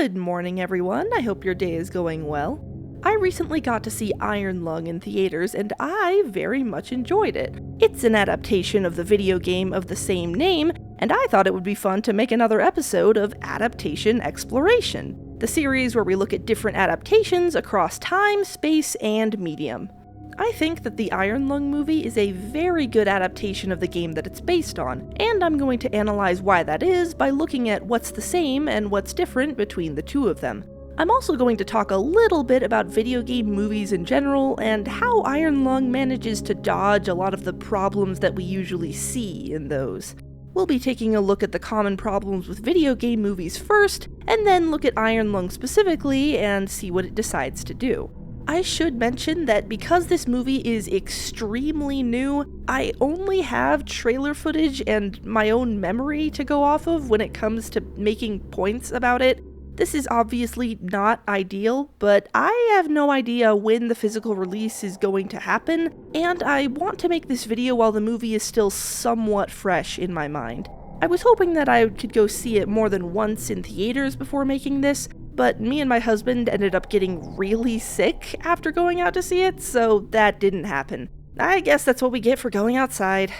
Good morning, everyone. I hope your day is going well. I recently got to see Iron Lung in theaters, and I very much enjoyed it. It's an adaptation of the video game of the same name, and I thought it would be fun to make another episode of Adaptation Exploration, the series where we look at different adaptations across time, space, and medium. I think that the Iron Lung movie is a very good adaptation of the game that it's based on, and I'm going to analyze why that is by looking at what's the same and what's different between the two of them. I'm also going to talk a little bit about video game movies in general and how Iron Lung manages to dodge a lot of the problems that we usually see in those. We'll be taking a look at the common problems with video game movies first, and then look at Iron Lung specifically and see what it decides to do. I should mention that because this movie is extremely new, I only have trailer footage and my own memory to go off of when it comes to making points about it. This is obviously not ideal, but I have no idea when the physical release is going to happen, and I want to make this video while the movie is still somewhat fresh in my mind. I was hoping that I could go see it more than once in theaters before making this, but me and my husband ended up getting really sick after going out to see it, so that didn't happen. I guess that's what we get for going outside.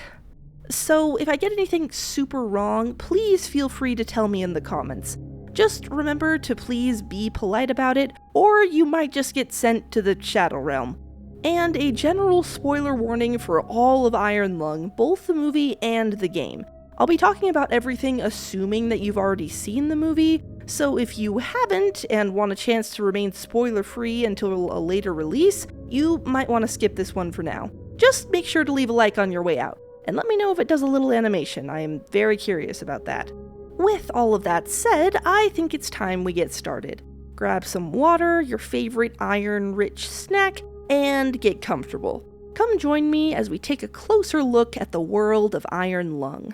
So if I get anything super wrong, please feel free to tell me in the comments. Just remember to please be polite about it, or you might just get sent to the Shadow Realm. And a general spoiler warning for all of Iron Lung, both the movie and the game. I'll be talking about everything assuming that you've already seen the movie, so if you haven't and want a chance to remain spoiler-free until a later release, you might want to skip this one for now. Just make sure to leave a like on your way out, and let me know if it does a little animation. I am very curious about that. With all of that said, I think it's time we get started. Grab some water, your favorite iron-rich snack, and get comfortable. Come join me as we take a closer look at the world of Iron Lung.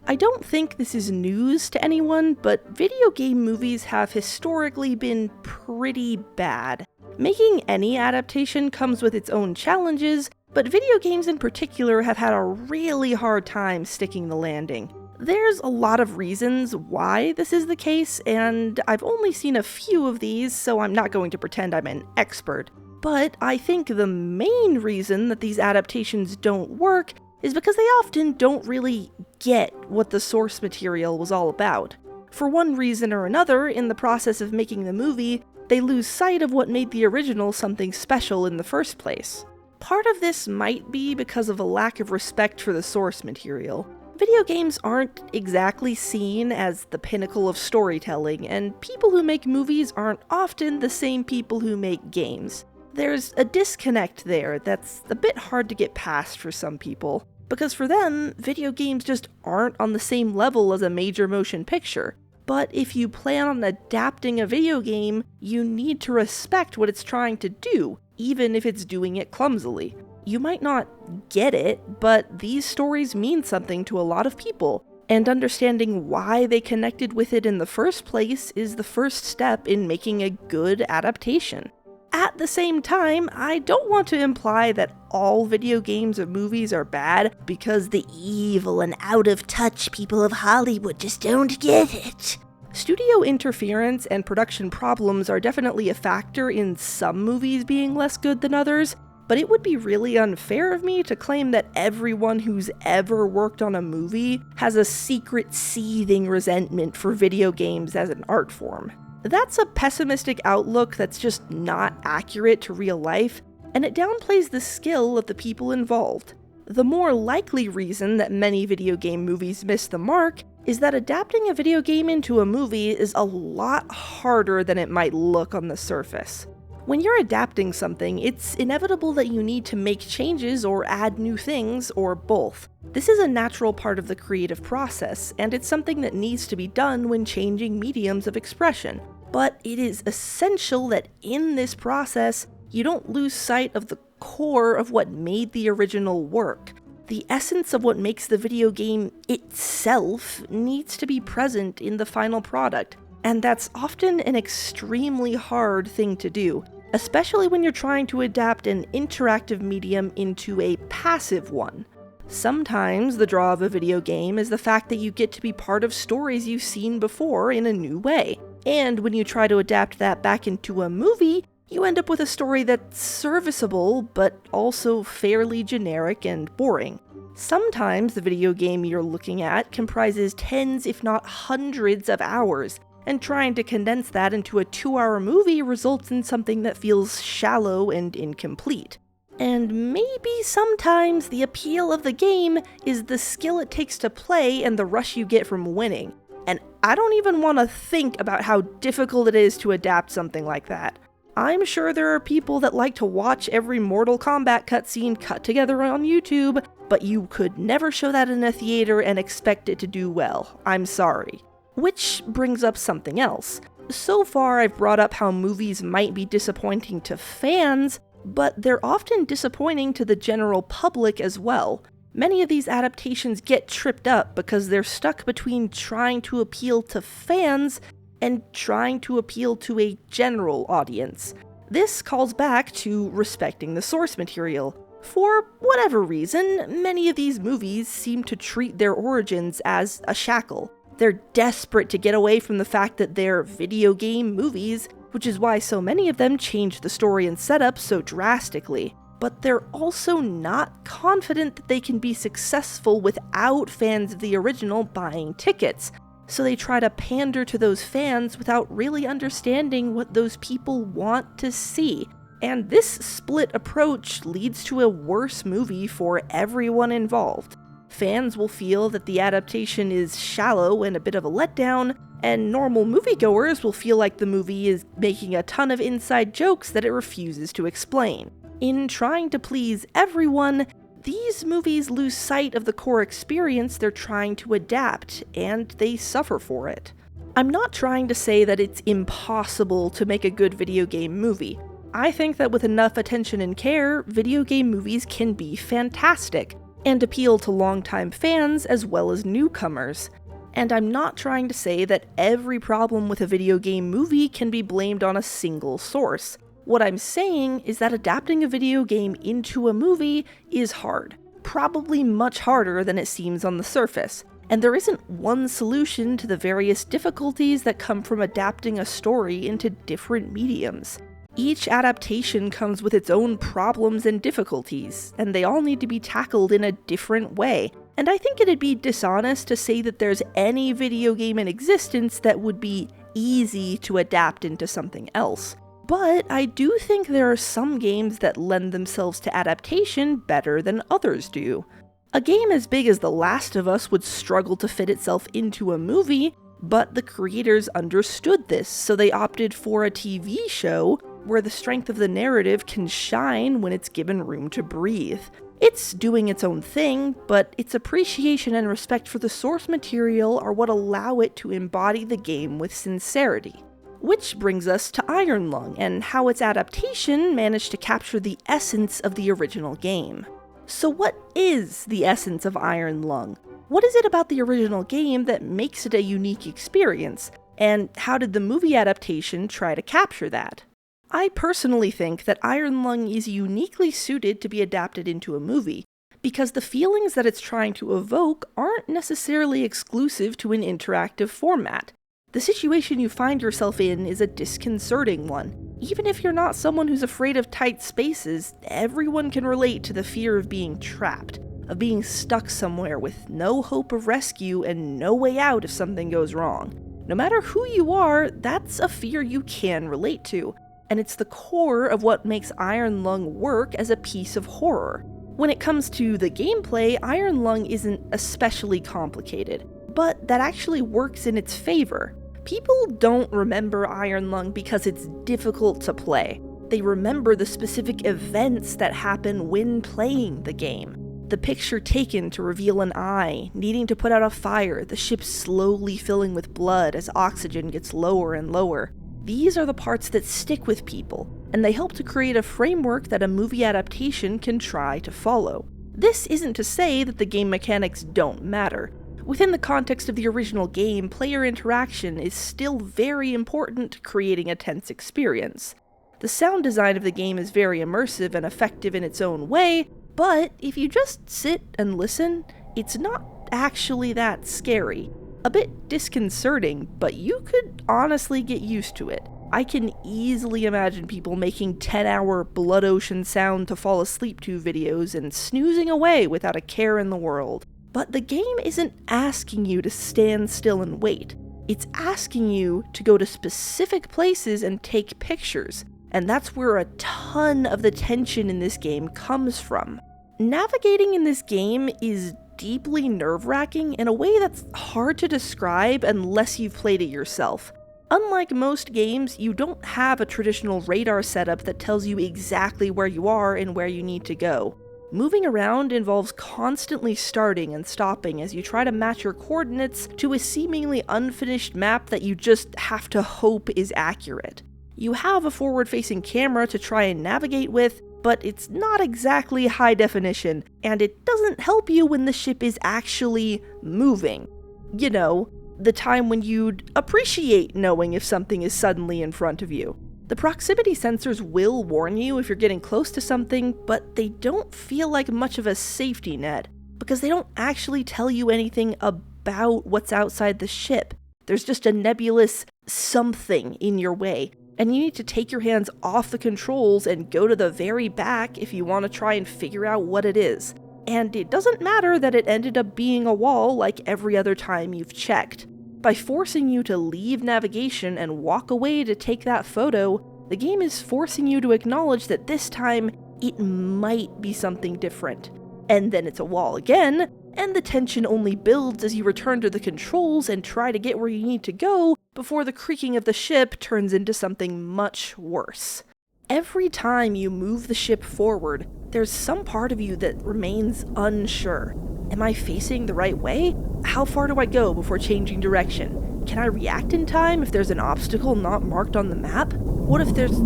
I don't think this is news to anyone, but video game movies have historically been pretty bad. Making any adaptation comes with its own challenges, but video games in particular have had a really hard time sticking the landing. There's a lot of reasons why this is the case, and I've only seen a few of these, so I'm not going to pretend I'm an expert. But I think the main reason that these adaptations don't work is because they often don't really get what the source material was all about. For one reason or another, in the process of making the movie, they lose sight of what made the original something special in the first place. Part of this might be because of a lack of respect for the source material. Video games aren't exactly seen as the pinnacle of storytelling, and people who make movies aren't often the same people who make games. There's a disconnect there that's a bit hard to get past for some people, because for them, video games just aren't on the same level as a major motion picture. But if you plan on adapting a video game, you need to respect what it's trying to do, even if it's doing it clumsily. You might not get it, but these stories mean something to a lot of people, and understanding why they connected with it in the first place is the first step in making a good adaptation. At the same time, I don't want to imply that all video games or movies are bad because the evil and out-of-touch people of Hollywood just don't get it. Studio interference and production problems are definitely a factor in some movies being less good than others, but it would be really unfair of me to claim that everyone who's ever worked on a movie has a secret seething resentment for video games as an art form. That's a pessimistic outlook that's just not accurate to real life, and it downplays the skill of the people involved. The more likely reason that many video game movies miss the mark is that adapting a video game into a movie is a lot harder than it might look on the surface. When you're adapting something, it's inevitable that you need to make changes or add new things, or both. This is a natural part of the creative process, and it's something that needs to be done when changing mediums of expression. But it is essential that in this process, you don't lose sight of the core of what made the original work. The essence of what makes the video game itself needs to be present in the final product, and that's often an extremely hard thing to do, especially when you're trying to adapt an interactive medium into a passive one. Sometimes the draw of a video game is the fact that you get to be part of stories you've seen before in a new way. And when you try to adapt that back into a movie, you end up with a story that's serviceable, but also fairly generic and boring. Sometimes the video game you're looking at comprises tens if not hundreds of hours, and trying to condense that into a 2-hour movie results in something that feels shallow and incomplete. And maybe sometimes the appeal of the game is the skill it takes to play and the rush you get from winning. And I don't even want to think about how difficult it is to adapt something like that. I'm sure there are people that like to watch every Mortal Kombat cutscene cut together on YouTube, but you could never show that in a theater and expect it to do well. I'm sorry. Which brings up something else. So far, I've brought up how movies might be disappointing to fans, but they're often disappointing to the general public as well. Many of these adaptations get tripped up because they're stuck between trying to appeal to fans and trying to appeal to a general audience. This calls back to respecting the source material. For whatever reason, many of these movies seem to treat their origins as a shackle. They're desperate to get away from the fact that they're video game movies, which is why so many of them change the story and setup so drastically. But they're also not confident that they can be successful without fans of the original buying tickets. So they try to pander to those fans without really understanding what those people want to see. And this split approach leads to a worse movie for everyone involved. Fans will feel that the adaptation is shallow and a bit of a letdown, and normal moviegoers will feel like the movie is making a ton of inside jokes that it refuses to explain. In trying to please everyone, these movies lose sight of the core experience they're trying to adapt, and they suffer for it. I'm not trying to say that it's impossible to make a good video game movie. I think that with enough attention and care, video game movies can be fantastic, and appeal to longtime fans as well as newcomers. And I'm not trying to say that every problem with a video game movie can be blamed on a single source. What I'm saying is that adapting a video game into a movie is hard, probably much harder than it seems on the surface, and there isn't one solution to the various difficulties that come from adapting a story into different mediums. Each adaptation comes with its own problems and difficulties, and they all need to be tackled in a different way. And I think it'd be dishonest to say that there's any video game in existence that would be easy to adapt into something else. But I do think there are some games that lend themselves to adaptation better than others do. A game as big as The Last of Us would struggle to fit itself into a movie, but the creators understood this, so they opted for a TV show where the strength of the narrative can shine when it's given room to breathe. It's doing its own thing, but its appreciation and respect for the source material are what allow it to embody the game with sincerity. Which brings us to Iron Lung, and how its adaptation managed to capture the essence of the original game. So what is the essence of Iron Lung? What is it about the original game that makes it a unique experience? And how did the movie adaptation try to capture that? I personally think that Iron Lung is uniquely suited to be adapted into a movie, because the feelings that it's trying to evoke aren't necessarily exclusive to an interactive format. The situation you find yourself in is a disconcerting one. Even if you're not someone who's afraid of tight spaces, everyone can relate to the fear of being trapped, of being stuck somewhere with no hope of rescue and no way out if something goes wrong. No matter who you are, that's a fear you can relate to, and it's the core of what makes Iron Lung work as a piece of horror. When it comes to the gameplay, Iron Lung isn't especially complicated, but that actually works in its favor. People don't remember Iron Lung because it's difficult to play. They remember the specific events that happen when playing the game. The picture taken to reveal an eye, needing to put out a fire, the ship slowly filling with blood as oxygen gets lower and lower. These are the parts that stick with people, and they help to create a framework that a movie adaptation can try to follow. This isn't to say that the game mechanics don't matter. Within the context of the original game, player interaction is still very important to creating a tense experience. The sound design of the game is very immersive and effective in its own way, but if you just sit and listen, it's not actually that scary. A bit disconcerting, but you could honestly get used to it. I can easily imagine people making 10-hour blood ocean sound to fall asleep to videos and snoozing away without a care in the world. But the game isn't asking you to stand still and wait. It's asking you to go to specific places and take pictures, and that's where a ton of the tension in this game comes from. Navigating in this game is deeply nerve-wracking in a way that's hard to describe unless you've played it yourself. Unlike most games, you don't have a traditional radar setup that tells you exactly where you are and where you need to go. Moving around involves constantly starting and stopping as you try to match your coordinates to a seemingly unfinished map that you just have to hope is accurate. You have a forward-facing camera to try and navigate with, but it's not exactly high definition, and it doesn't help you when the ship is actually moving. You know, the time when you'd appreciate knowing if something is suddenly in front of you. The proximity sensors will warn you if you're getting close to something, but they don't feel like much of a safety net, because they don't actually tell you anything about what's outside the ship. There's just a nebulous something in your way, and you need to take your hands off the controls and go to the very back if you want to try and figure out what it is. And it doesn't matter that it ended up being a wall like every other time you've checked. By forcing you to leave navigation and walk away to take that photo, the game is forcing you to acknowledge that this time it might be something different. And then it's a wall again, and the tension only builds as you return to the controls and try to get where you need to go before the creaking of the ship turns into something much worse. Every time you move the ship forward, there's some part of you that remains unsure. Am I facing the right way? How far do I go before changing direction? Can I react in time if there's an obstacle not marked on the map? What if there's...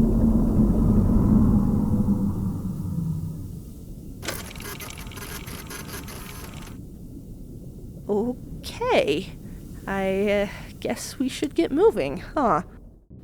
Okay, I guess we should get moving, huh?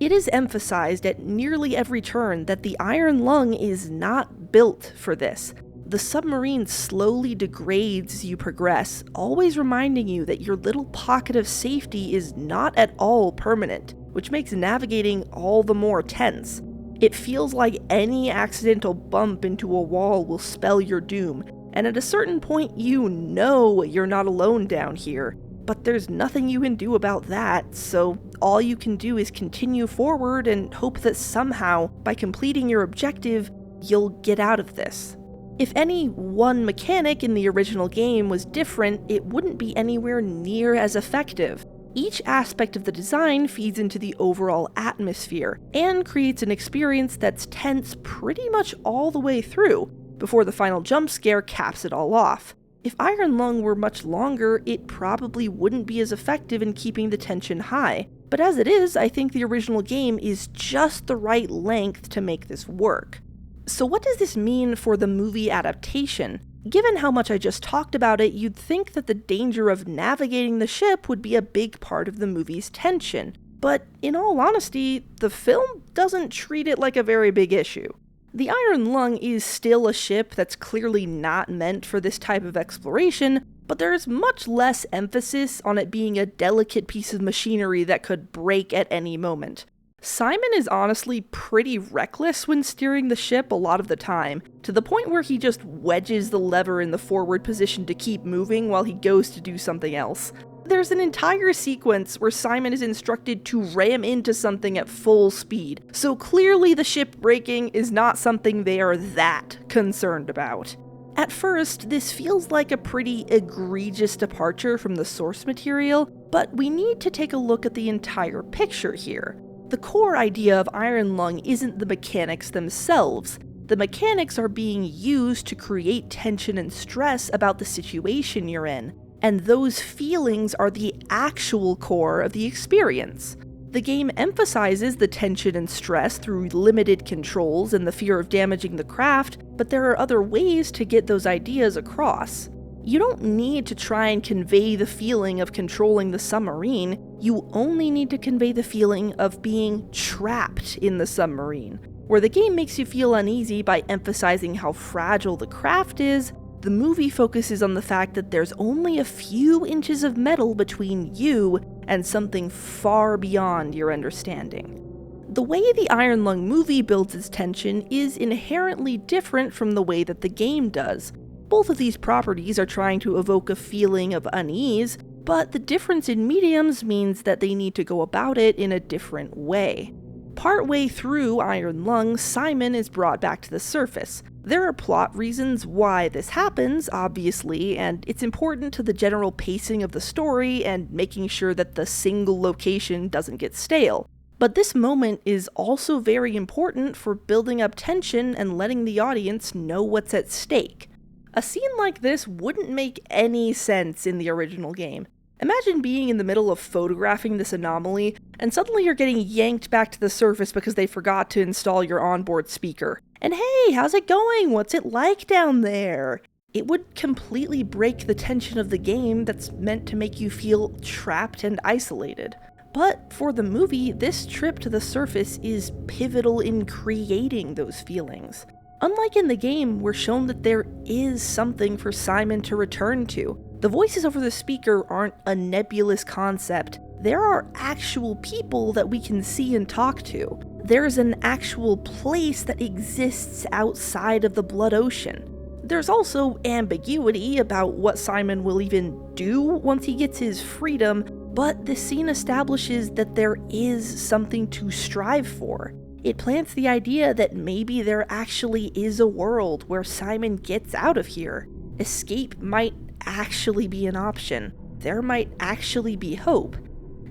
It is emphasized at nearly every turn that the Iron Lung is not built for this. The submarine slowly degrades as you progress, always reminding you that your little pocket of safety is not at all permanent, which makes navigating all the more tense. It feels like any accidental bump into a wall will spell your doom, and at a certain point you know you're not alone down here. But there's nothing you can do about that, so all you can do is continue forward and hope that somehow, by completing your objective, you'll get out of this. If any one mechanic in the original game was different, it wouldn't be anywhere near as effective. Each aspect of the design feeds into the overall atmosphere, and creates an experience that's tense pretty much all the way through, before the final jump scare caps it all off. If Iron Lung were much longer, it probably wouldn't be as effective in keeping the tension high. But as it is, I think the original game is just the right length to make this work. So what does this mean for the movie adaptation? Given how much I just talked about it, you'd think that the danger of navigating the ship would be a big part of the movie's tension. But in all honesty, the film doesn't treat it like a very big issue. The Iron Lung is still a ship that's clearly not meant for this type of exploration, but there's much less emphasis on it being a delicate piece of machinery that could break at any moment. Simon is honestly pretty reckless when steering the ship a lot of the time, to the point where he just wedges the lever in the forward position to keep moving while he goes to do something else. There's an entire sequence where Simon is instructed to ram into something at full speed, so clearly the ship breaking is not something they are that concerned about. At first, this feels like a pretty egregious departure from the source material, but we need to take a look at the entire picture here. The core idea of Iron Lung isn't the mechanics themselves. The mechanics are being used to create tension and stress about the situation you're in, and those feelings are the actual core of the experience. The game emphasizes the tension and stress through limited controls and the fear of damaging the craft, but there are other ways to get those ideas across. You don't need to try and convey the feeling of controlling the submarine, you only need to convey the feeling of being trapped in the submarine. Where the game makes you feel uneasy by emphasizing how fragile the craft is, The movie focuses on the fact that there's only a few inches of metal between you and something far beyond your understanding. The way the Iron Lung movie builds its tension is inherently different from the way that the game does. Both of these properties are trying to evoke a feeling of unease, but the difference in mediums means that they need to go about it in a different way. Partway through Iron Lung, Simon is brought back to the surface. There are plot reasons why this happens, obviously, and it's important to the general pacing of the story and making sure that the single location doesn't get stale. But this moment is also very important for building up tension and letting the audience know what's at stake. A scene like this wouldn't make any sense in the original game. Imagine being in the middle of photographing this anomaly, and suddenly you're getting yanked back to the surface because they forgot to install your onboard speaker. And hey, how's it going? What's it like down there? It would completely break the tension of the game that's meant to make you feel trapped and isolated. But for the movie, this trip to the surface is pivotal in creating those feelings. Unlike in the game, we're shown that there is something for Simon to return to. The voices over the speaker aren't a nebulous concept. There are actual people that we can see and talk to. There's an actual place that exists outside of the Blood Ocean. There's also ambiguity about what Simon will even do once he gets his freedom, but this scene establishes that there is something to strive for. It plants the idea that maybe there actually is a world where Simon gets out of here. Escape might actually be an option. There might actually be hope.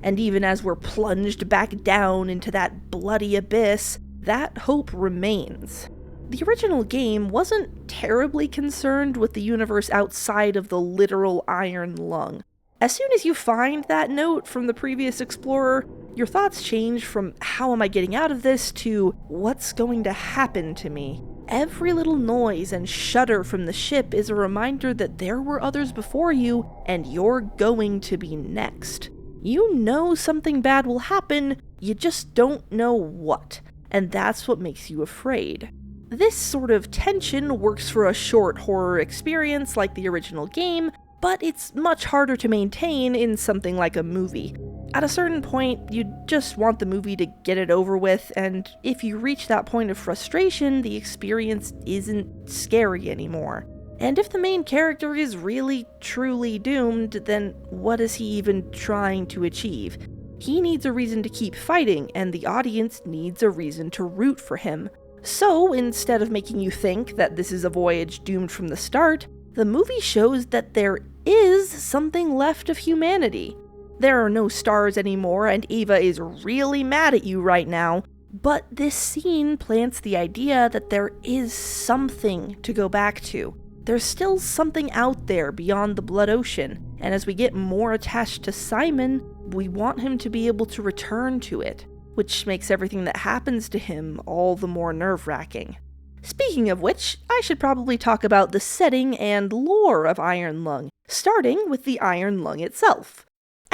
And even as we're plunged back down into that bloody abyss, that hope remains. The original game wasn't terribly concerned with the universe outside of the literal Iron Lung. As soon as you find that note from the previous explorer, your thoughts change from how am I getting out of this to what's going to happen to me. Every little noise and shudder from the ship is a reminder that there were others before you and you're going to be next. You know something bad will happen, you just don't know what, and that's what makes you afraid. This sort of tension works for a short horror experience like the original game, but it's much harder to maintain in something like a movie. At a certain point, you just want the movie to get it over with, and if you reach that point of frustration, the experience isn't scary anymore. And if the main character is really, truly doomed, then what is he even trying to achieve? He needs a reason to keep fighting, and the audience needs a reason to root for him. So, instead of making you think that this is a voyage doomed from the start, the movie shows that there is something left of humanity. There are no stars anymore, and Ava is really mad at you right now, but this scene plants the idea that there is something to go back to. There's still something out there beyond the Blood Ocean, and as we get more attached to Simon, we want him to be able to return to it, which makes everything that happens to him all the more nerve-wracking. Speaking of which, I should probably talk about the setting and lore of Iron Lung, starting with the Iron Lung itself.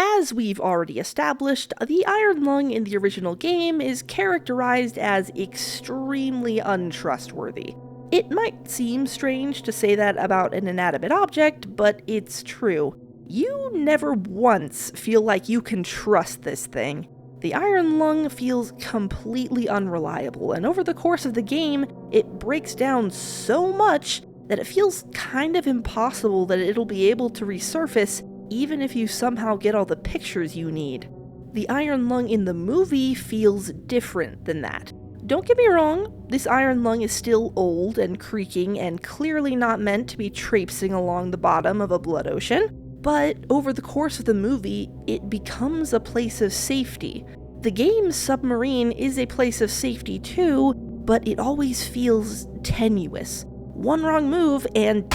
As we've already established, the Iron Lung in the original game is characterized as extremely untrustworthy. It might seem strange to say that about an inanimate object, but it's true. You never once feel like you can trust this thing. The Iron Lung feels completely unreliable, and over the course of the game, it breaks down so much that it feels kind of impossible that it'll be able to resurface even if you somehow get all the pictures you need. The Iron Lung in the movie feels different than that. Don't get me wrong, this Iron Lung is still old and creaking and clearly not meant to be traipsing along the bottom of a blood ocean, but over the course of the movie, it becomes a place of safety. The game's submarine is a place of safety too, but it always feels tenuous. One wrong move and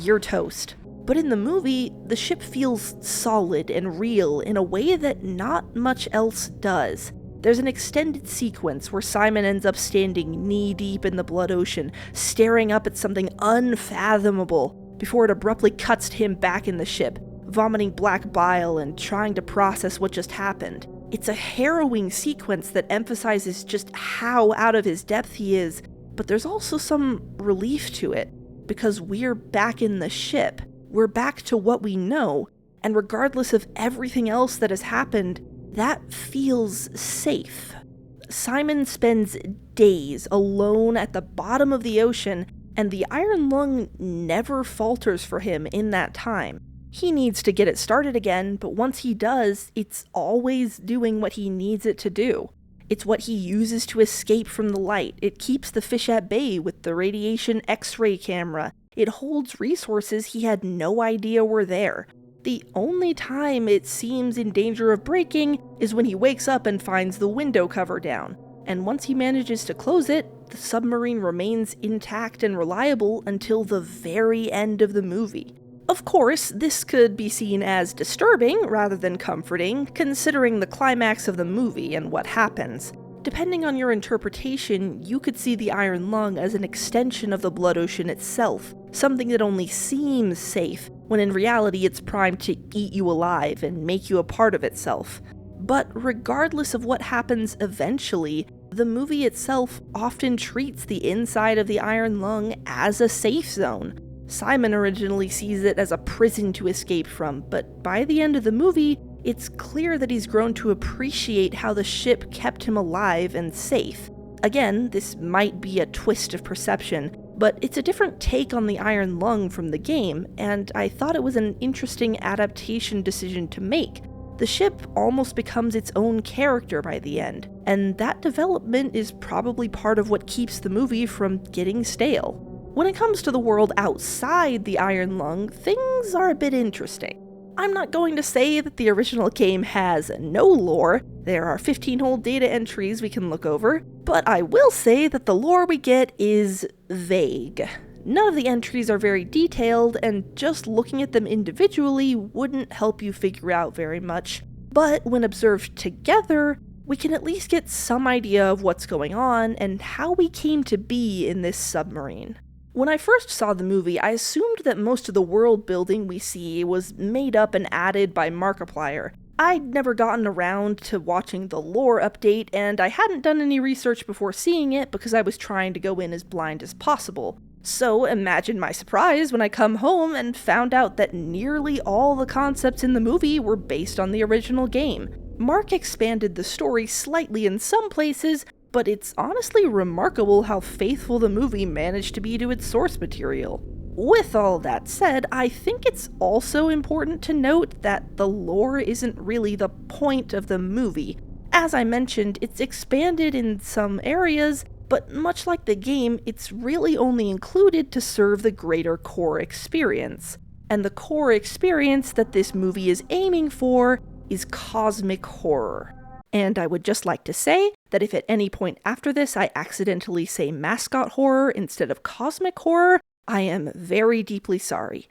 you're toast. But in the movie, the ship feels solid and real in a way that not much else does. There's an extended sequence where Simon ends up standing knee-deep in the Blood Ocean, staring up at something unfathomable, before it abruptly cuts to him back in the ship, vomiting black bile and trying to process what just happened. It's a harrowing sequence that emphasizes just how out of his depth he is, but there's also some relief to it, because we're back in the ship. We're back to what we know, and regardless of everything else that has happened, that feels safe. Simon spends days alone at the bottom of the ocean, and the iron lung never falters for him in that time. He needs to get it started again, but once he does, it's always doing what he needs it to do. It's what he uses to escape from the light. It keeps the fish at bay with the radiation X-ray camera. It holds resources he had no idea were there. The only time it seems in danger of breaking is when he wakes up and finds the window cover down. And once he manages to close it, the submarine remains intact and reliable until the very end of the movie. Of course, this could be seen as disturbing rather than comforting, considering the climax of the movie and what happens. Depending on your interpretation, you could see the iron lung as an extension of the blood ocean itself, something that only seems safe, when in reality it's primed to eat you alive and make you a part of itself. But regardless of what happens eventually, the movie itself often treats the inside of the iron lung as a safe zone. Simon originally sees it as a prison to escape from, but by the end of the movie, it's clear that he's grown to appreciate how the ship kept him alive and safe. Again, this might be a twist of perception, but it's a different take on the iron lung from the game, and I thought it was an interesting adaptation decision to make. The ship almost becomes its own character by the end, and that development is probably part of what keeps the movie from getting stale. When it comes to the world outside the iron lung, things are a bit interesting. I'm not going to say that the original game has no lore. There are 15 whole data entries we can look over, but I will say that the lore we get is vague. None of the entries are very detailed, and just looking at them individually wouldn't help you figure out very much. But when observed together, we can at least get some idea of what's going on and how we came to be in this submarine. When I first saw the movie, I assumed that most of the world building we see was made up and added by Markiplier. I'd never gotten around to watching the lore update, and I hadn't done any research before seeing it because I was trying to go in as blind as possible. So imagine my surprise when I come home and found out that nearly all the concepts in the movie were based on the original game. Mark expanded the story slightly in some places, but it's honestly remarkable how faithful the movie managed to be to its source material. With all that said, I think it's also important to note that the lore isn't really the point of the movie. As I mentioned, it's expanded in some areas, but much like the game, it's really only included to serve the greater core experience. And the core experience that this movie is aiming for is cosmic horror. And I would just like to say that if at any point after this I accidentally say mascot horror instead of cosmic horror, I am very deeply sorry.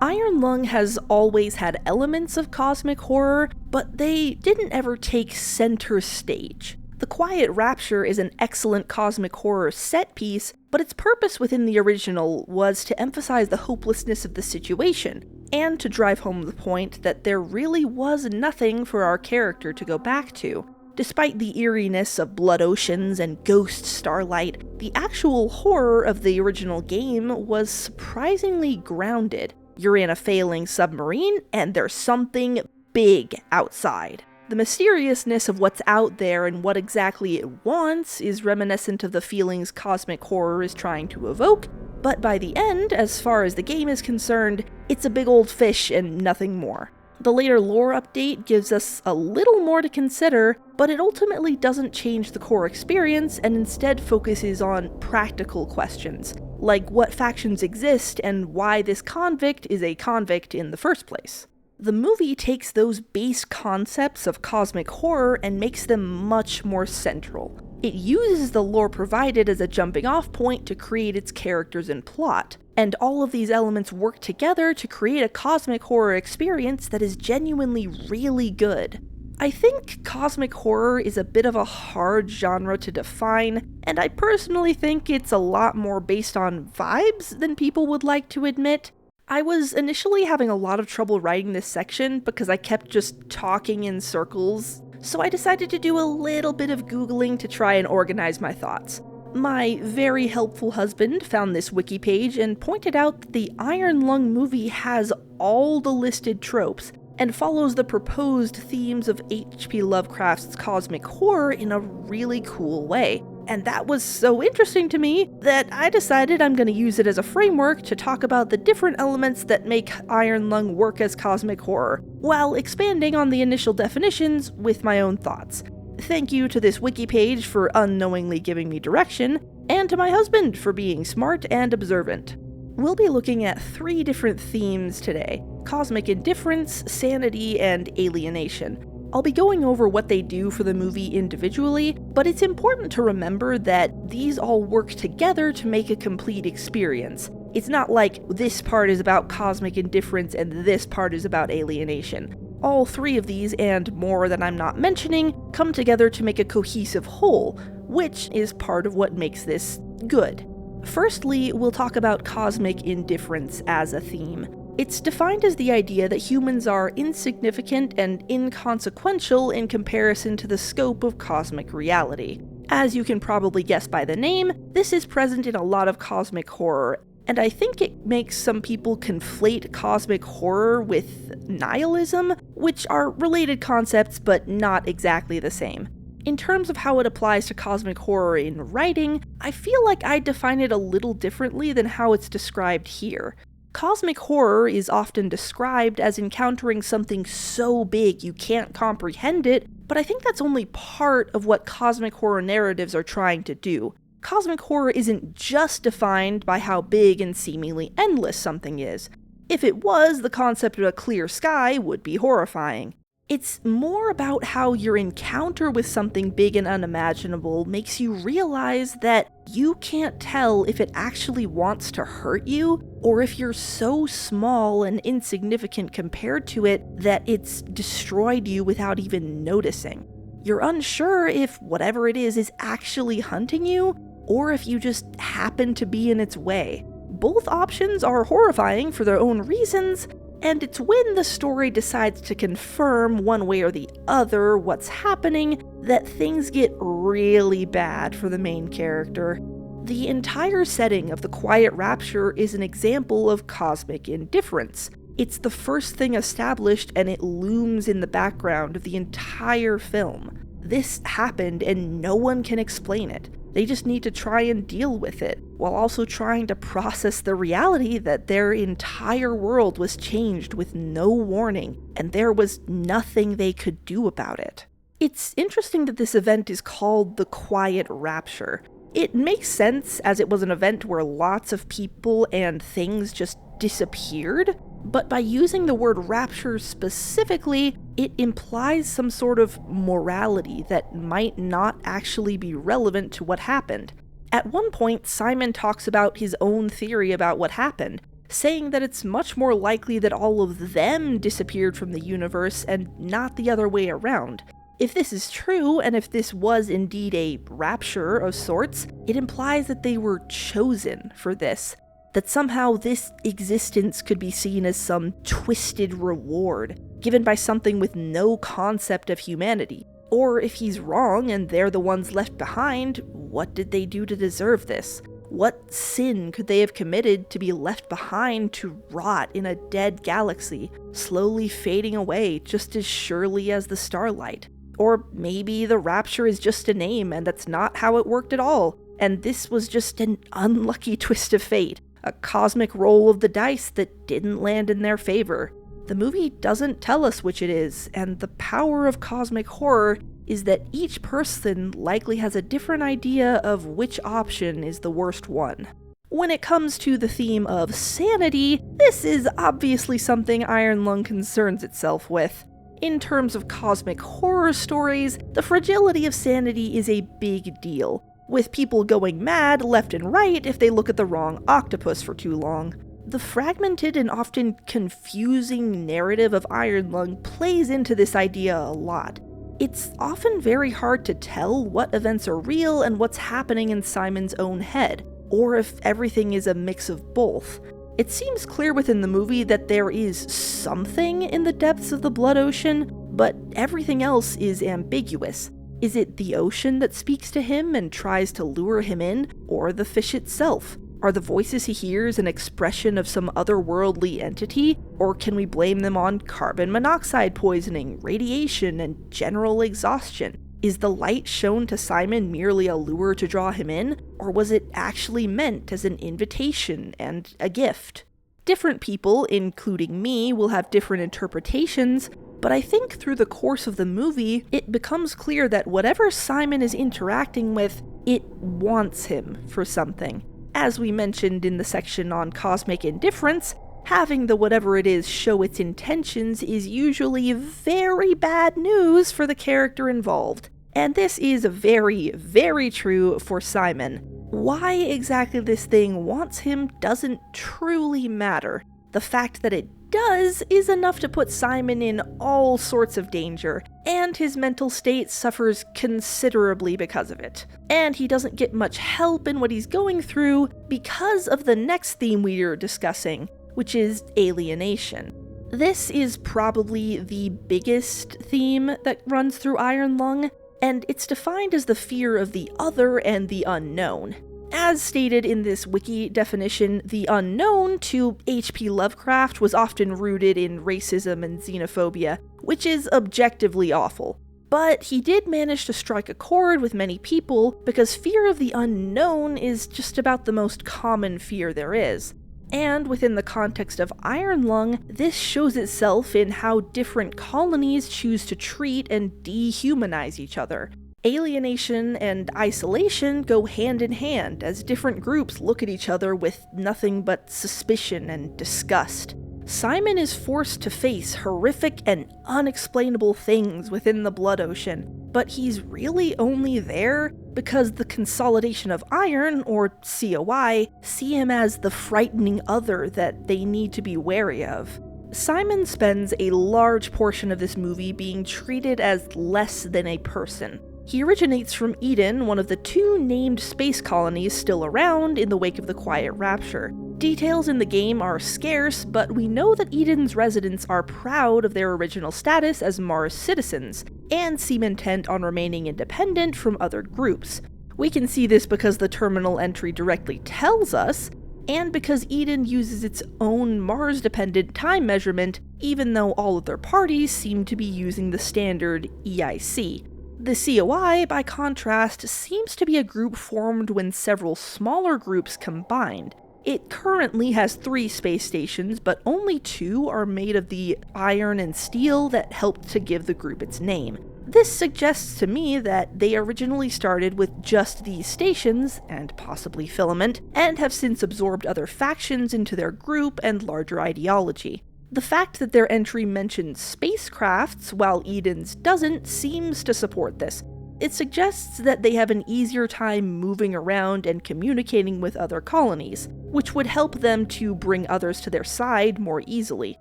Iron Lung has always had elements of cosmic horror, but they didn't ever take center stage. The Quiet Rapture is an excellent cosmic horror set piece, but its purpose within the original was to emphasize the hopelessness of the situation, and to drive home the point that there really was nothing for our character to go back to. Despite the eeriness of blood oceans and ghost starlight, the actual horror of the original game was surprisingly grounded. You're in a failing submarine, and there's something big outside. The mysteriousness of what's out there and what exactly it wants is reminiscent of the feelings cosmic horror is trying to evoke, but by the end, as far as the game is concerned, it's a big old fish and nothing more. The later lore update gives us a little more to consider, but it ultimately doesn't change the core experience and instead focuses on practical questions, like what factions exist and why this convict is a convict in the first place. The movie takes those base concepts of cosmic horror and makes them much more central. It uses the lore provided as a jumping-off point to create its characters and plot, and all of these elements work together to create a cosmic horror experience that is genuinely really good. I think cosmic horror is a bit of a hard genre to define, and I personally think it's a lot more based on vibes than people would like to admit. I was initially having a lot of trouble writing this section because I kept just talking in circles, so I decided to do a little bit of Googling to try and organize my thoughts. My very helpful husband found this wiki page and pointed out that the Iron Lung movie has all the listed tropes and follows the proposed themes of H.P. Lovecraft's cosmic horror in a really cool way. And that was so interesting to me that I decided I'm going to use it as a framework to talk about the different elements that make Iron Lung work as cosmic horror, while expanding on the initial definitions with my own thoughts. Thank you to this wiki page for unknowingly giving me direction, and to my husband for being smart and observant. We'll be looking at 3 different themes today: cosmic indifference, sanity, and alienation. I'll be going over what they do for the movie individually, but it's important to remember that these all work together to make a complete experience. It's not like this part is about cosmic indifference and this part is about alienation. All 3 of these, and more that I'm not mentioning, come together to make a cohesive whole, which is part of what makes this good. Firstly, we'll talk about cosmic indifference as a theme. It's defined as the idea that humans are insignificant and inconsequential in comparison to the scope of cosmic reality. As you can probably guess by the name, this is present in a lot of cosmic horror, and I think it makes some people conflate cosmic horror with nihilism, which are related concepts but not exactly the same. In terms of how it applies to cosmic horror in writing, I feel like I define it a little differently than how it's described here. Cosmic horror is often described as encountering something so big you can't comprehend it, but I think that's only part of what cosmic horror narratives are trying to do. Cosmic horror isn't just defined by how big and seemingly endless something is. If it was, the concept of a clear sky would be horrifying. It's more about how your encounter with something big and unimaginable makes you realize that you can't tell if it actually wants to hurt you, or if you're so small and insignificant compared to it that it's destroyed you without even noticing. You're unsure if whatever it is actually hunting you, or if you just happen to be in its way. Both options are horrifying for their own reasons, and it's when the story decides to confirm one way or the other what's happening that things get really bad for the main character. The entire setting of The Quiet Rapture is an example of cosmic indifference. It's the first thing established, and it looms in the background of the entire film. This happened and no one can explain it. They just need to try and deal with it, while also trying to process the reality that their entire world was changed with no warning, and there was nothing they could do about it. It's interesting that this event is called the Quiet Rapture. It makes sense, as it was an event where lots of people and things just disappeared, but by using the word rapture specifically, it implies some sort of morality that might not actually be relevant to what happened. At one point, Simon talks about his own theory about what happened, saying that it's much more likely that all of them disappeared from the universe and not the other way around. If this is true, and if this was indeed a rapture of sorts, it implies that they were chosen for this. That somehow this existence could be seen as some twisted reward, given by something with no concept of humanity. Or if he's wrong and they're the ones left behind, what did they do to deserve this? What sin could they have committed to be left behind to rot in a dead galaxy, slowly fading away just as surely as the starlight? Or maybe the rapture is just a name and that's not how it worked at all, and this was just an unlucky twist of fate. A cosmic roll of the dice that didn't land in their favor. The movie doesn't tell us which it is, and the power of cosmic horror is that each person likely has a different idea of which option is the worst one. When it comes to the theme of sanity, this is obviously something Iron Lung concerns itself with. In terms of cosmic horror stories, the fragility of sanity is a big deal, with people going mad left and right if they look at the wrong octopus for too long. The fragmented and often confusing narrative of Iron Lung plays into this idea a lot. It's often very hard to tell what events are real and what's happening in Simon's own head, or if everything is a mix of both. It seems clear within the movie that there is something in the depths of the blood ocean, but everything else is ambiguous. Is it the ocean that speaks to him and tries to lure him in, or the fish itself? Are the voices he hears an expression of some otherworldly entity, or can we blame them on carbon monoxide poisoning, radiation, and general exhaustion? Is the light shown to Simon merely a lure to draw him in, or was it actually meant as an invitation and a gift? Different people, including me, will have different interpretations, but I think through the course of the movie, it becomes clear that whatever Simon is interacting with, it wants him for something. As we mentioned in the section on cosmic indifference, having the whatever it is show its intentions is usually very bad news for the character involved. And this is very, very true for Simon. Why exactly this thing wants him doesn't truly matter. The fact that it does is enough to put Simon in all sorts of danger, and his mental state suffers considerably because of it. And he doesn't get much help in what he's going through because of the next theme we are discussing, which is alienation. This is probably the biggest theme that runs through Iron Lung, and it's defined as the fear of the other and the unknown. As stated in this wiki definition, the unknown to H.P. Lovecraft was often rooted in racism and xenophobia, which is objectively awful. But he did manage to strike a chord with many people because fear of the unknown is just about the most common fear there is. And within the context of Iron Lung, this shows itself in how different colonies choose to treat and dehumanize each other. Alienation and isolation go hand in hand as different groups look at each other with nothing but suspicion and disgust. Simon is forced to face horrific and unexplainable things within the Blood Ocean, but he's really only there because the Consolidation of Iron, or COI, see him as the frightening other that they need to be wary of. Simon spends a large portion of this movie being treated as less than a person. He originates from Eden, one of the two named space colonies still around in the wake of the Quiet Rapture. Details in the game are scarce, but we know that Eden's residents are proud of their original status as Mars citizens, and seem intent on remaining independent from other groups. We can see this because the terminal entry directly tells us, and because Eden uses its own Mars-dependent time measurement, even though all other parties seem to be using the standard EIC. The COI, by contrast, seems to be a group formed when several smaller groups combined. It currently has 3 space stations, but only 2 are made of the iron and steel that helped to give the group its name. This suggests to me that they originally started with just these stations, and possibly Filament, and have since absorbed other factions into their group and larger ideology. The fact that their entry mentions spacecrafts, while Eden's doesn't, seems to support this. It suggests that they have an easier time moving around and communicating with other colonies, which would help them to bring others to their side more easily.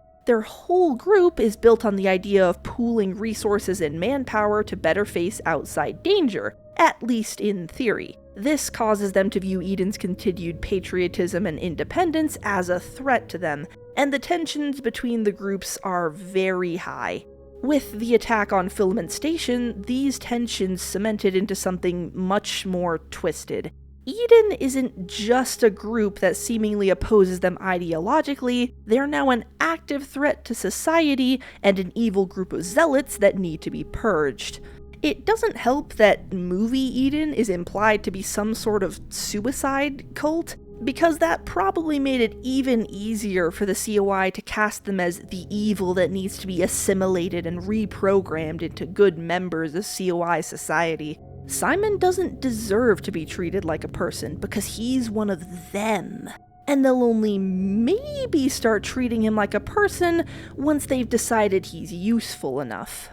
Their whole group is built on the idea of pooling resources and manpower to better face outside danger, at least in theory. This causes them to view Eden's continued patriotism and independence as a threat to them, and the tensions between the groups are very high. With the attack on Filament Station, these tensions cemented into something much more twisted. Eden isn't just a group that seemingly opposes them ideologically, they're now an active threat to society and an evil group of zealots that need to be purged. It doesn't help that movie Eden is implied to be some sort of suicide cult, because that probably made it even easier for the COI to cast them as the evil that needs to be assimilated and reprogrammed into good members of COI society. Simon doesn't deserve to be treated like a person because he's one of them, and they'll only maybe start treating him like a person once they've decided he's useful enough.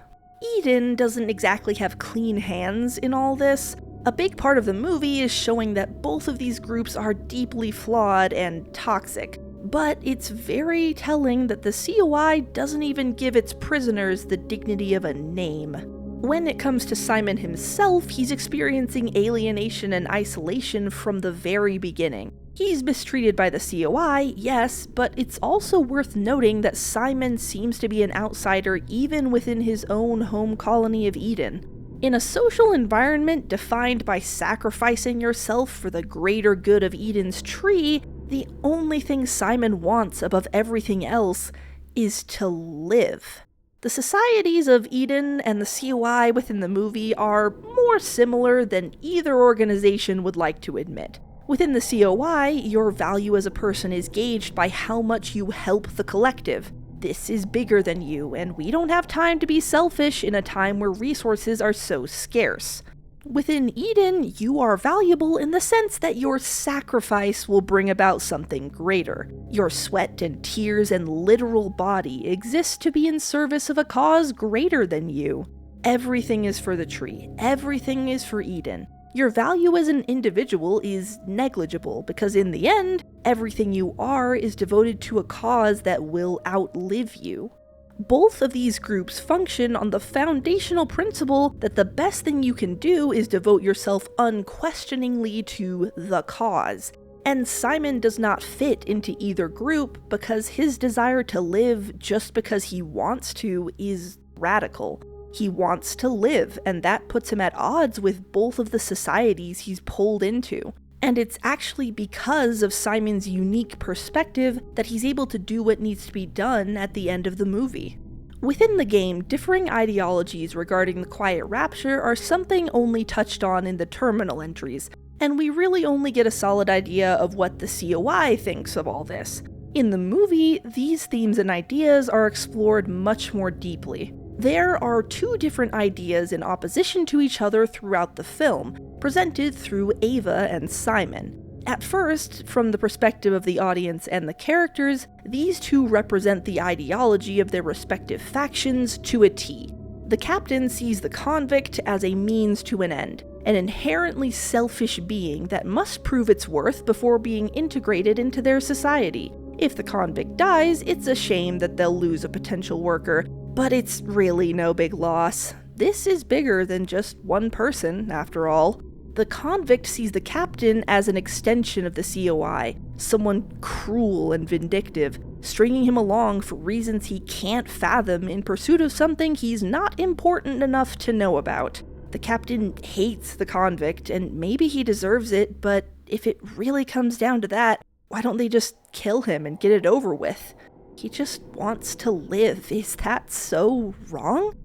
Eden doesn't exactly have clean hands in all this. A big part of the movie is showing that both of these groups are deeply flawed and toxic, but it's very telling that the COI doesn't even give its prisoners the dignity of a name. When it comes to Simon himself, he's experiencing alienation and isolation from the very beginning. He's mistreated by the COI, yes, but it's also worth noting that Simon seems to be an outsider even within his own home colony of Eden. In a social environment defined by sacrificing yourself for the greater good of Eden's tree, the only thing Simon wants above everything else is to live. The societies of Eden and the COI within the movie are more similar than either organization would like to admit. Within the COI, your value as a person is gauged by how much you help the collective. This is bigger than you, and we don't have time to be selfish in a time where resources are so scarce. Within Eden, you are valuable in the sense that your sacrifice will bring about something greater. Your sweat and tears and literal body exist to be in service of a cause greater than you. Everything is for the tree. Everything is for Eden. Your value as an individual is negligible because in the end, everything you are is devoted to a cause that will outlive you. Both of these groups function on the foundational principle that the best thing you can do is devote yourself unquestioningly to the cause. And Simon does not fit into either group because his desire to live just because he wants to is radical. He wants to live, and that puts him at odds with both of the societies he's pulled into. And it's actually because of Simon's unique perspective that he's able to do what needs to be done at the end of the movie. Within the game, differing ideologies regarding the Quiet Rapture are something only touched on in the terminal entries, and we really only get a solid idea of what the COI thinks of all this. In the movie, these themes and ideas are explored much more deeply. There are two different ideas in opposition to each other throughout the film, presented through Ava and Simon. At first, from the perspective of the audience and the characters, these two represent the ideology of their respective factions to a T. The captain sees the convict as a means to an end, an inherently selfish being that must prove its worth before being integrated into their society. If the convict dies, it's a shame that they'll lose a potential worker, but it's really no big loss. This is bigger than just one person, after all. The convict sees the captain as an extension of the COI, someone cruel and vindictive, stringing him along for reasons he can't fathom in pursuit of something he's not important enough to know about. The captain hates the convict, and maybe he deserves it, but if it really comes down to that, why don't they just kill him and get it over with? He just wants to live. Is that so wrong?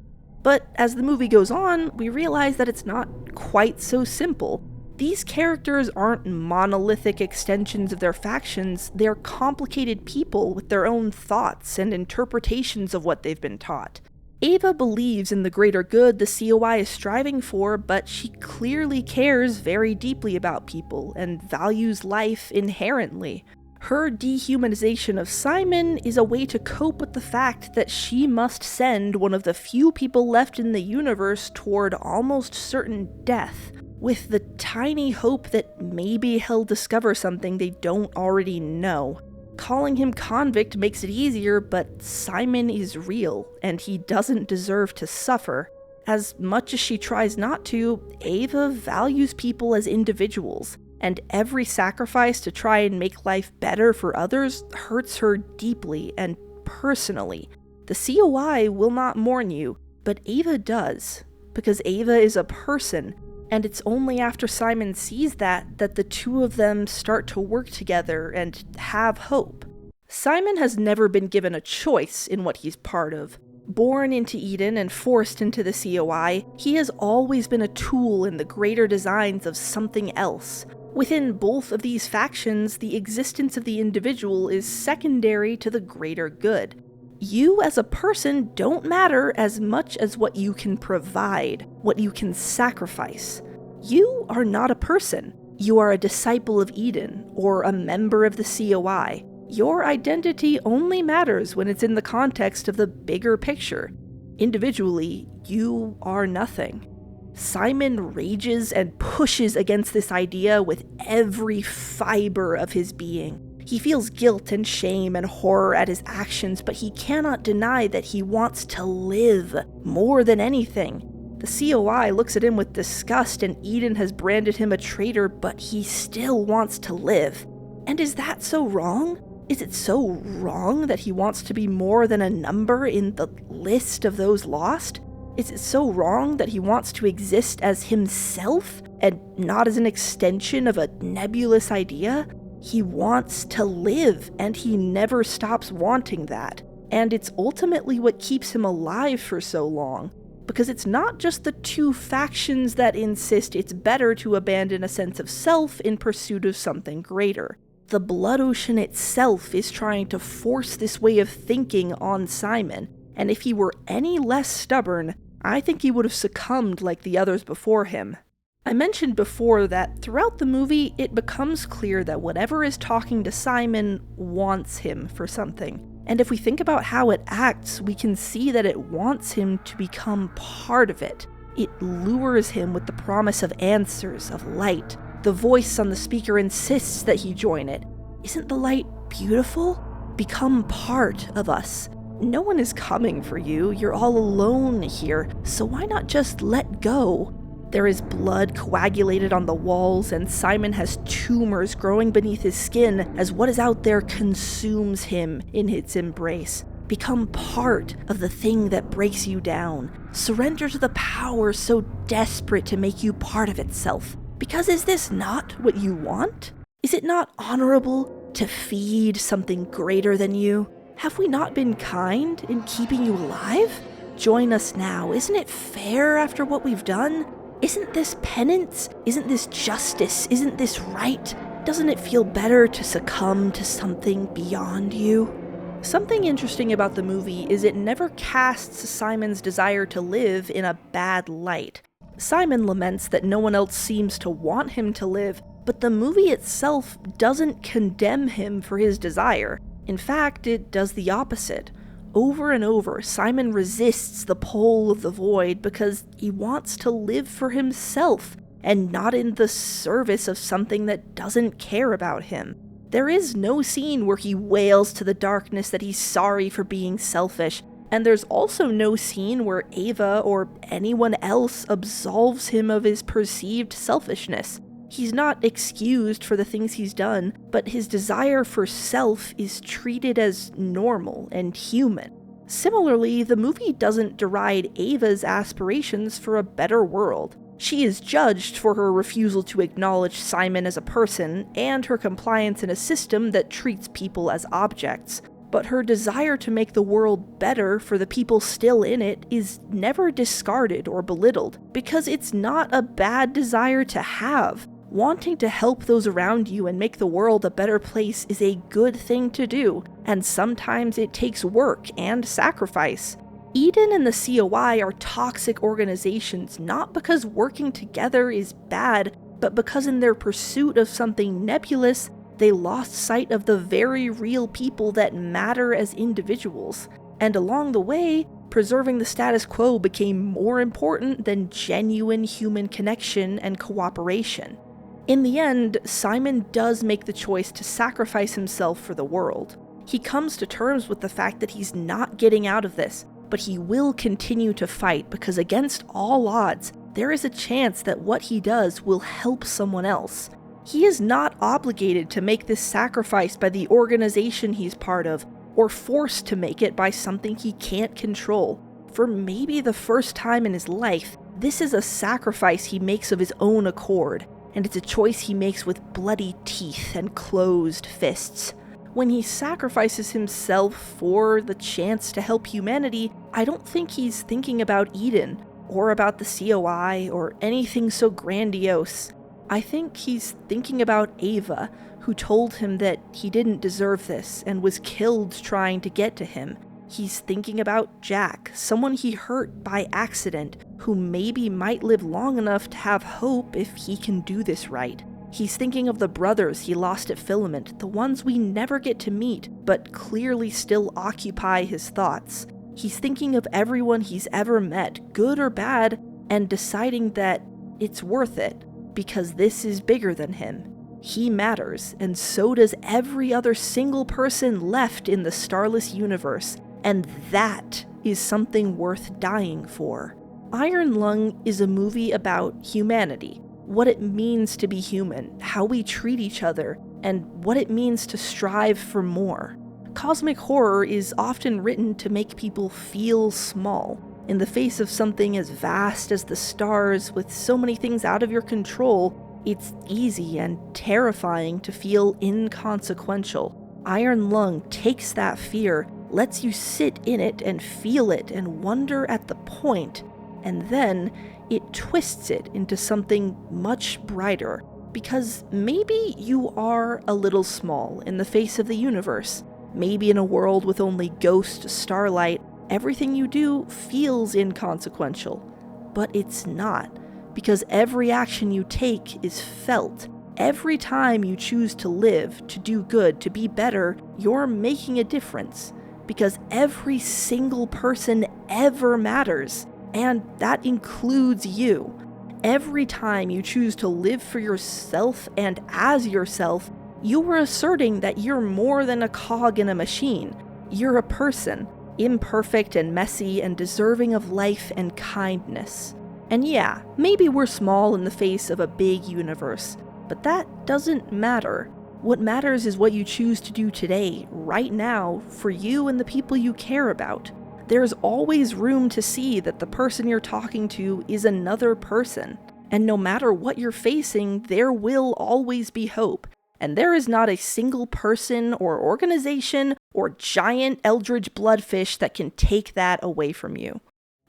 But as the movie goes on, we realize that it's not quite so simple. These characters aren't monolithic extensions of their factions, they're complicated people with their own thoughts and interpretations of what they've been taught. Ava believes in the greater good the COI is striving for, but she clearly cares very deeply about people and values life inherently. Her dehumanization of Simon is a way to cope with the fact that she must send one of the few people left in the universe toward almost certain death, with the tiny hope that maybe he'll discover something they don't already know. Calling him convict makes it easier, but Simon is real, and he doesn't deserve to suffer. As much as she tries not to, Ava values people as individuals, and every sacrifice to try and make life better for others hurts her deeply and personally. The COI will not mourn you, but Ava does, because Ava is a person, and it's only after Simon sees that the two of them start to work together and have hope. Simon has never been given a choice in what he's part of. Born into Eden and forced into the COI, he has always been a tool in the greater designs of something else. Within both of these factions, the existence of the individual is secondary to the greater good. You as a person don't matter as much as what you can provide, what you can sacrifice. You are not a person. You are a disciple of Eden, or a member of the COI. Your identity only matters when it's in the context of the bigger picture. Individually, you are nothing. Simon rages and pushes against this idea with every fiber of his being. He feels guilt and shame and horror at his actions, but he cannot deny that he wants to live more than anything. The COI looks at him with disgust, and Eden has branded him a traitor, but he still wants to live. And is that so wrong? Is it so wrong that he wants to be more than a number in the list of those lost? Is it so wrong that he wants to exist as himself and not as an extension of a nebulous idea? He wants to live, and he never stops wanting that. And it's ultimately what keeps him alive for so long. Because it's not just the two factions that insist it's better to abandon a sense of self in pursuit of something greater. The Blood Ocean itself is trying to force this way of thinking on Simon, and if he were any less stubborn, I think he would have succumbed like the others before him. I mentioned before that throughout the movie, it becomes clear that whatever is talking to Simon wants him for something. And if we think about how it acts, we can see that it wants him to become part of it. It lures him with the promise of answers, of light. The voice on the speaker insists that he join it. Isn't the light beautiful? Become part of us. No one is coming for you, you're all alone here, so why not just let go? There is blood coagulated on the walls, and Simon has tumors growing beneath his skin as what is out there consumes him in its embrace. Become part of the thing that breaks you down. Surrender to the power so desperate to make you part of itself. Because is this not what you want? Is it not honorable to feed something greater than you? Have we not been kind in keeping you alive? Join us now. Isn't it fair after what we've done? Isn't this penance? Isn't this justice? Isn't this right? Doesn't it feel better to succumb to something beyond you? Something interesting about the movie is it never casts Simon's desire to live in a bad light. Simon laments that no one else seems to want him to live, but the movie itself doesn't condemn him for his desire. In fact, it does the opposite. Over and over, Simon resists the pull of the void because he wants to live for himself and not in the service of something that doesn't care about him. There is no scene where he wails to the darkness that he's sorry for being selfish, and there's also no scene where Ava or anyone else absolves him of his perceived selfishness. He's not excused for the things he's done, but his desire for self is treated as normal and human. Similarly, the movie doesn't deride Ava's aspirations for a better world. She is judged for her refusal to acknowledge Simon as a person and her compliance in a system that treats people as objects. But her desire to make the world better for the people still in it is never discarded or belittled, because it's not a bad desire to have. Wanting to help those around you and make the world a better place is a good thing to do, and sometimes it takes work and sacrifice. Eden and the COI are toxic organizations not because working together is bad, but because in their pursuit of something nebulous, they lost sight of the very real people that matter as individuals. And along the way, preserving the status quo became more important than genuine human connection and cooperation. In the end, Simon does make the choice to sacrifice himself for the world. He comes to terms with the fact that he's not getting out of this, but he will continue to fight because against all odds, there is a chance that what he does will help someone else. He is not obligated to make this sacrifice by the organization he's part of, or forced to make it by something he can't control. For maybe the first time in his life, this is a sacrifice he makes of his own accord, and it's a choice he makes with bloody teeth and closed fists. When he sacrifices himself for the chance to help humanity, I don't think he's thinking about Eden, or about the COI, or anything so grandiose. I think he's thinking about Ava, who told him that he didn't deserve this and was killed trying to get to him. He's thinking about Jack, someone he hurt by accident, who maybe might live long enough to have hope if he can do this right. He's thinking of the brothers he lost at Filament, the ones we never get to meet, but clearly still occupy his thoughts. He's thinking of everyone he's ever met, good or bad, and deciding that it's worth it, because this is bigger than him. He matters, and so does every other single person left in the starless universe, and that is something worth dying for. Iron Lung is a movie about humanity, what it means to be human, how we treat each other, and what it means to strive for more. Cosmic horror is often written to make people feel small, In the face of something as vast as the stars, with so many things out of your control, it's easy and terrifying to feel inconsequential. Iron Lung takes that fear, lets you sit in it and feel it and wonder at the point, and then it twists it into something much brighter. Because maybe you are a little small in the face of the universe. Maybe in a world with only ghost starlight, everything you do feels inconsequential. But it's not, because every action you take is felt. Every time you choose to live, to do good, to be better, you're making a difference. Because every single person ever matters, and that includes you. Every time you choose to live for yourself and as yourself, you are asserting that you're more than a cog in a machine. You're a person, imperfect and messy and deserving of life and kindness. And yeah, maybe we're small in the face of a big universe, but that doesn't matter. What matters is what you choose to do today, right now, for you and the people you care about. There's always room to see that the person you're talking to is another person. And no matter what you're facing, there will always be hope. And there is not a single person or organization or giant eldritch bloodfish that can take that away from you.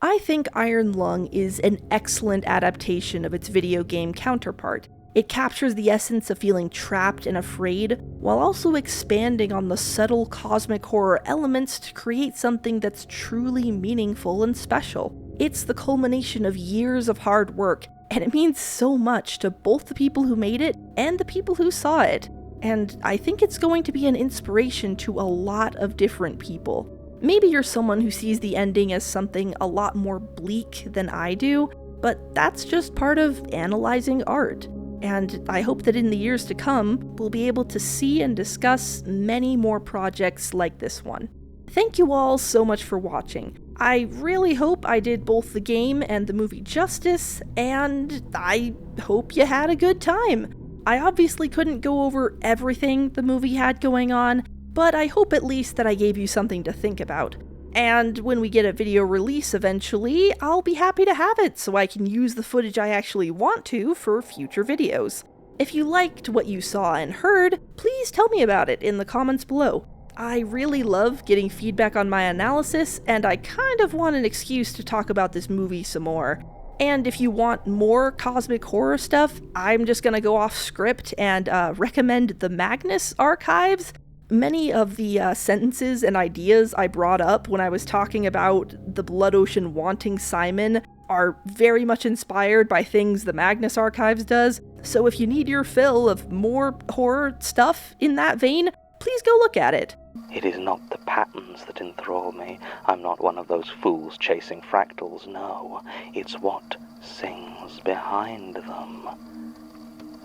I think Iron Lung is an excellent adaptation of its video game counterpart. It captures the essence of feeling trapped and afraid, while also expanding on the subtle cosmic horror elements to create something that's truly meaningful and special. It's the culmination of years of hard work, and it means so much to both the people who made it and the people who saw it. And I think it's going to be an inspiration to a lot of different people. Maybe you're someone who sees the ending as something a lot more bleak than I do, but that's just part of analyzing art. And I hope that in the years to come, we'll be able to see and discuss many more projects like this one. Thank you all so much for watching. I really hope I did both the game and the movie justice, and I hope you had a good time. I obviously couldn't go over everything the movie had going on, but I hope at least that I gave you something to think about. And when we get a video release eventually, I'll be happy to have it so I can use the footage I actually want to for future videos. If you liked what you saw and heard, please tell me about it in the comments below. I really love getting feedback on my analysis, and I kind of want an excuse to talk about this movie some more. And if you want more cosmic horror stuff, I'm just gonna go off script and recommend the Magnus Archives. Many of the sentences and ideas I brought up when I was talking about the Blood Ocean wanting Simon are very much inspired by things the Magnus Archives does, so if you need your fill of more horror stuff in that vein, please go look at it. It is not the patterns that enthrall me. I'm not one of those fools chasing fractals, no. It's what sings behind them.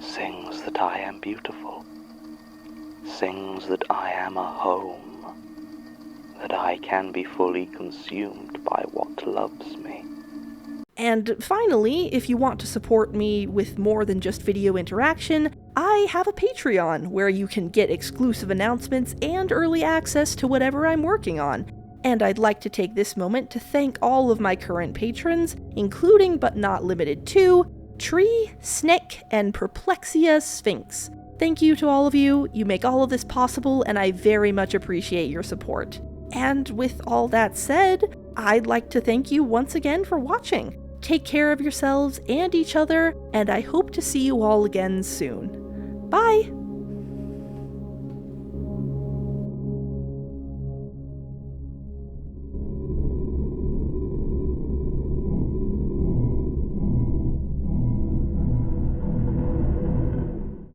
Sings that I am beautiful. Sings that I am a home, that I can be fully consumed by what loves me. And finally, if you want to support me with more than just video interaction, I have a Patreon where you can get exclusive announcements and early access to whatever I'm working on. And I'd like to take this moment to thank all of my current patrons, including but not limited to Tree, Snick, and Perplexia Sphinx. Thank you to all of you. You make all of this possible, and I very much appreciate your support. And with all that said, I'd like to thank you once again for watching. Take care of yourselves and each other, and I hope to see you all again soon. Bye!